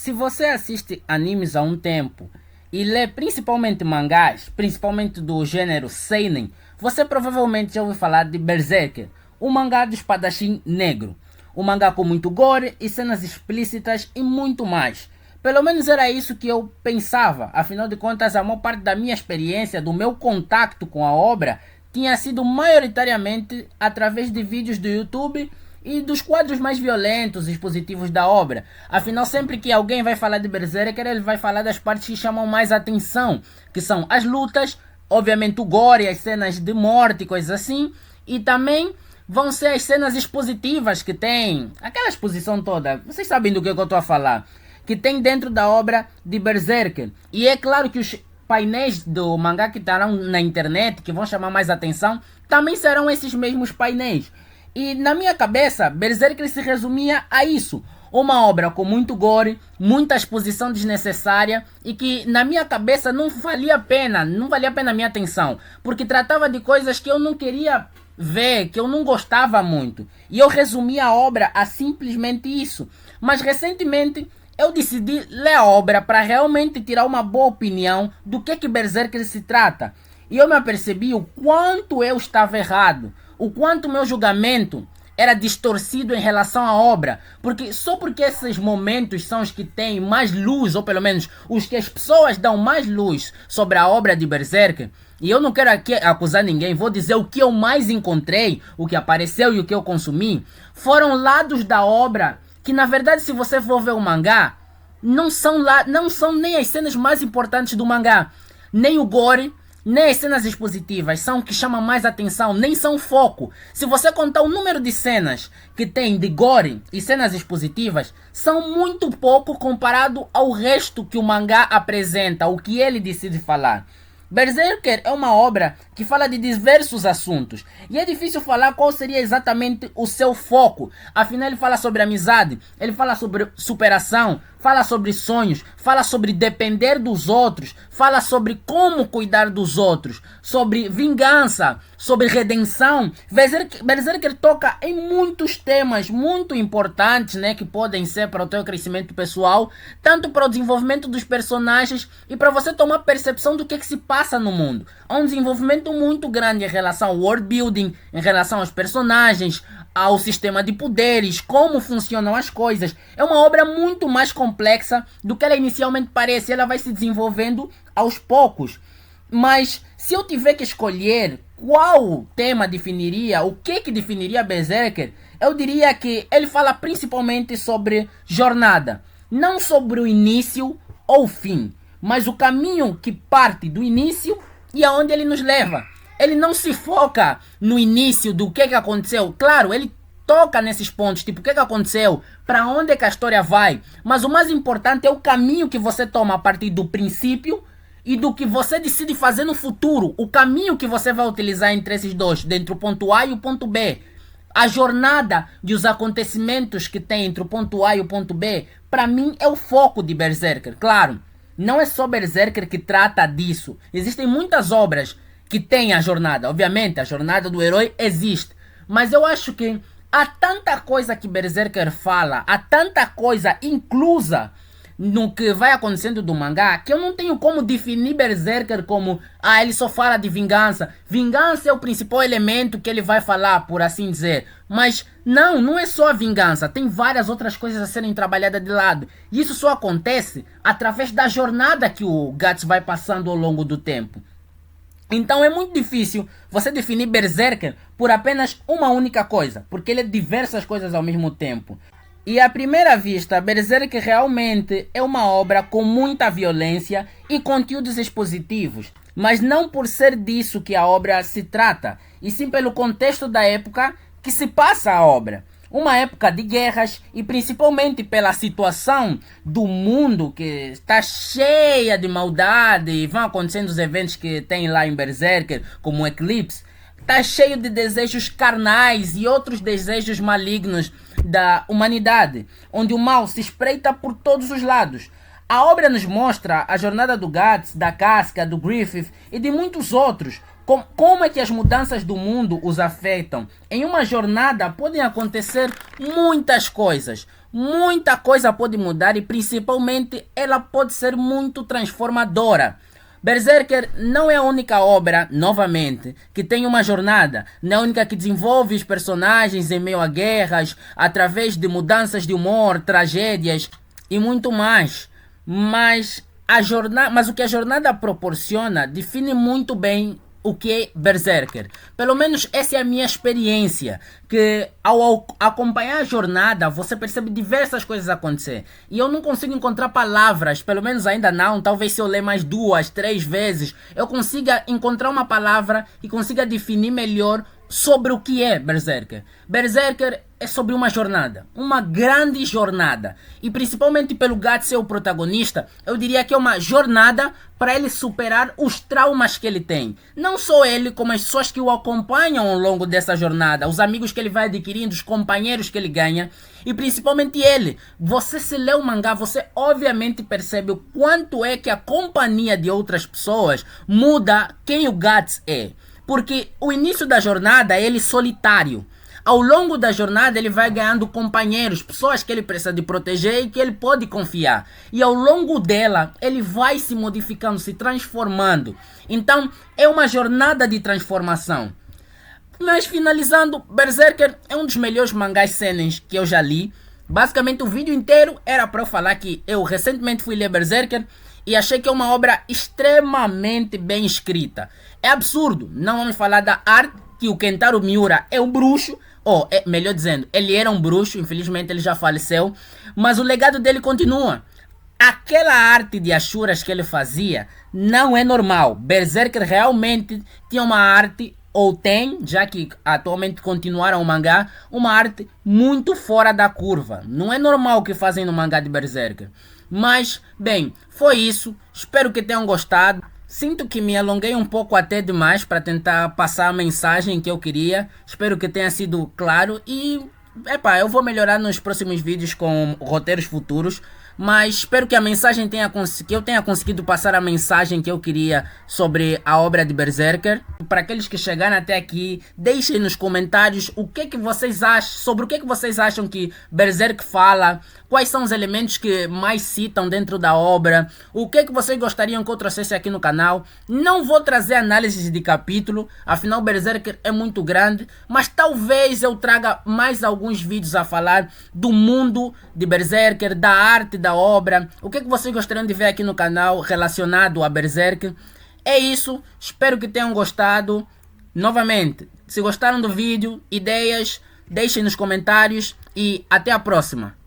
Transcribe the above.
Se você assiste animes há um tempo e lê principalmente mangás, principalmente do gênero seinen, você provavelmente já ouviu falar de Berserker, o mangá do espadachim negro. Um mangá com muito gore e cenas explícitas e muito mais. Pelo menos era isso que eu pensava, afinal de contas a maior parte da minha experiência, do meu contato com a obra, tinha sido maioritariamente através de vídeos do YouTube e dos quadros mais violentos e expositivos da obra. Afinal, sempre que alguém vai falar de Berserker, ele vai falar das partes que chamam mais atenção, que são as lutas, obviamente o gore, as cenas de morte e coisas assim, e também vão ser as cenas expositivas que tem, aquela exposição toda, vocês sabem do que eu estou a falar, que tem dentro da obra de Berserker. E é claro que os painéis do mangá que estarão na internet, que vão chamar mais atenção, também serão esses mesmos painéis. E na minha cabeça, Berserker se resumia a isso. Uma obra com muito gore, muita exposição desnecessária e que na minha cabeça não valia a pena a minha atenção. Porque tratava de coisas que eu não queria ver, que eu não gostava muito. E eu resumia a obra a simplesmente isso. Mas recentemente eu decidi ler a obra para realmente tirar uma boa opinião do que Berserker se trata. E eu me apercebi o quanto eu estava errado, o quanto meu julgamento era distorcido em relação à obra. Porque só porque esses momentos são os que têm mais luz, ou pelo menos os que as pessoas dão mais luz sobre a obra de Berserker, e eu não quero aqui acusar ninguém, vou dizer o que eu mais encontrei, o que apareceu e o que eu consumi, foram lados da obra que na verdade se você for ver o mangá, não são nem as cenas mais importantes do mangá, nem o gore, nem as cenas expositivas são o que chamam mais atenção, nem são o foco. Se você contar o número de cenas que tem de gore e cenas expositivas, são muito pouco comparado ao resto que o mangá apresenta, o que ele decide falar. Berserker é uma obra que fala de diversos assuntos e é difícil falar qual seria exatamente o seu foco. Afinal, ele fala sobre amizade, ele fala sobre superação, fala sobre sonhos, fala sobre depender dos outros, fala sobre como cuidar dos outros, sobre vingança, sobre redenção. Berserker toca em muitos temas muito importantes, né, que podem ser para o teu crescimento pessoal, tanto para o desenvolvimento dos personagens e para você tomar percepção do que se passa no mundo. Há um desenvolvimento muito grande em relação ao world building, em relação aos personagens, ao sistema de poderes, como funcionam as coisas. É uma obra muito mais complexa do que ela inicialmente parece. Ela vai se desenvolvendo aos poucos. Mas se eu tiver que escolher qual tema definiria, o que definiria Berserker, eu diria que ele fala principalmente sobre jornada. Não sobre o início ou o fim, mas o caminho que parte do início e aonde ele nos leva. Ele não se foca no início do que aconteceu. Claro, ele toca nesses pontos, tipo, o que aconteceu, para onde é que a história vai. Mas o mais importante é o caminho que você toma a partir do princípio e do que você decide fazer no futuro. O caminho que você vai utilizar entre esses dois, entre o ponto A e o ponto B. A jornada e os acontecimentos que tem entre o ponto A e o ponto B, para mim é o foco de Berserker. Claro, não é só Berserker que trata disso. Existem muitas obras que tem a jornada. Obviamente, a jornada do herói existe. Mas eu acho que há tanta coisa que Berserker fala, há tanta coisa inclusa no que vai acontecendo do mangá, que eu não tenho como definir Berserker como, ele só fala de vingança. Vingança é o principal elemento que ele vai falar, por assim dizer. Mas não é só a vingança. Tem várias outras coisas a serem trabalhadas de lado. E isso só acontece através da jornada que o Guts vai passando ao longo do tempo. Então é muito difícil você definir Berserker por apenas uma única coisa, porque ele é diversas coisas ao mesmo tempo. E à primeira vista, Berserker realmente é uma obra com muita violência e conteúdos expositivos, mas não por ser disso que a obra se trata, e sim pelo contexto da época que se passa a obra. Uma época de guerras e principalmente pela situação do mundo que está cheia de maldade e vão acontecendo os eventos que tem lá em Berserker, como o Eclipse, está cheio de desejos carnais e outros desejos malignos da humanidade, onde o mal se espreita por todos os lados. A obra nos mostra a jornada do Guts, da Casca, do Griffith e de muitos outros, Como é que as mudanças do mundo os afetam? Em uma jornada podem acontecer muitas coisas. Muita coisa pode mudar e principalmente ela pode ser muito transformadora. Berserker não é a única obra, novamente, que tem uma jornada. Não é a única que desenvolve os personagens em meio a guerras, através de mudanças de humor, tragédias e muito mais. Mas o que a jornada proporciona define muito bem o que é Berserker. Pelo menos essa é a minha experiência, que ao acompanhar a jornada você percebe diversas coisas acontecer. E eu não consigo encontrar palavras, pelo menos ainda não, talvez se eu ler mais 2, 3 vezes, eu consiga encontrar uma palavra e consiga definir melhor sobre o que é Berserker. Berserker é sobre uma jornada, uma grande jornada. E principalmente pelo Guts ser o protagonista, eu diria que é uma jornada para ele superar os traumas que ele tem. Não só ele, como as pessoas que o acompanham ao longo dessa jornada, os amigos que ele vai adquirindo, os companheiros que ele ganha. E principalmente ele. Você se lê o mangá, você obviamente percebe o quanto é que a companhia de outras pessoas muda quem o Guts é. Porque o início da jornada é ele solitário. Ao longo da jornada ele vai ganhando companheiros, pessoas que ele precisa de proteger e que ele pode confiar. E ao longo dela ele vai se modificando, se transformando. Então é uma jornada de transformação. Mas finalizando, Berserker é um dos melhores mangás seinen que eu já li. Basicamente o vídeo inteiro era para eu falar que eu recentemente fui ler Berserker e achei que é uma obra extremamente bem escrita. É absurdo, não vamos falar da arte, que o Kentaro Miura é um bruxo, ou melhor dizendo, ele era um bruxo, infelizmente ele já faleceu, mas o legado dele continua. Aquela arte de Ashuras que ele fazia não é normal. Berserker realmente tinha uma arte, ou tem, já que atualmente continuaram o mangá, uma arte muito fora da curva. Não é normal o que fazem no mangá de Berserker. Mas, bem, foi isso. Espero que tenham gostado. Sinto que me alonguei um pouco até demais para tentar passar a mensagem que eu queria. Espero que tenha sido claro e, eu vou melhorar nos próximos vídeos com roteiros futuros. Mas espero que a mensagem que eu tenha conseguido passar a mensagem que eu queria sobre a obra de Berserker. Para aqueles que chegaram até aqui, deixem nos comentários o que vocês acham, sobre o que vocês acham que Berserker fala, quais são os elementos que mais citam dentro da obra, o que vocês gostariam que eu trouxesse aqui no canal. Não vou trazer análises de capítulo, afinal Berserker é muito grande, mas talvez eu traga mais alguns vídeos a falar do mundo de Berserker, da arte da obra, o que vocês gostariam de ver aqui no canal relacionado a Berserk. É isso, espero que tenham gostado. Novamente, se gostaram do vídeo, ideias, deixem nos comentários e até a próxima.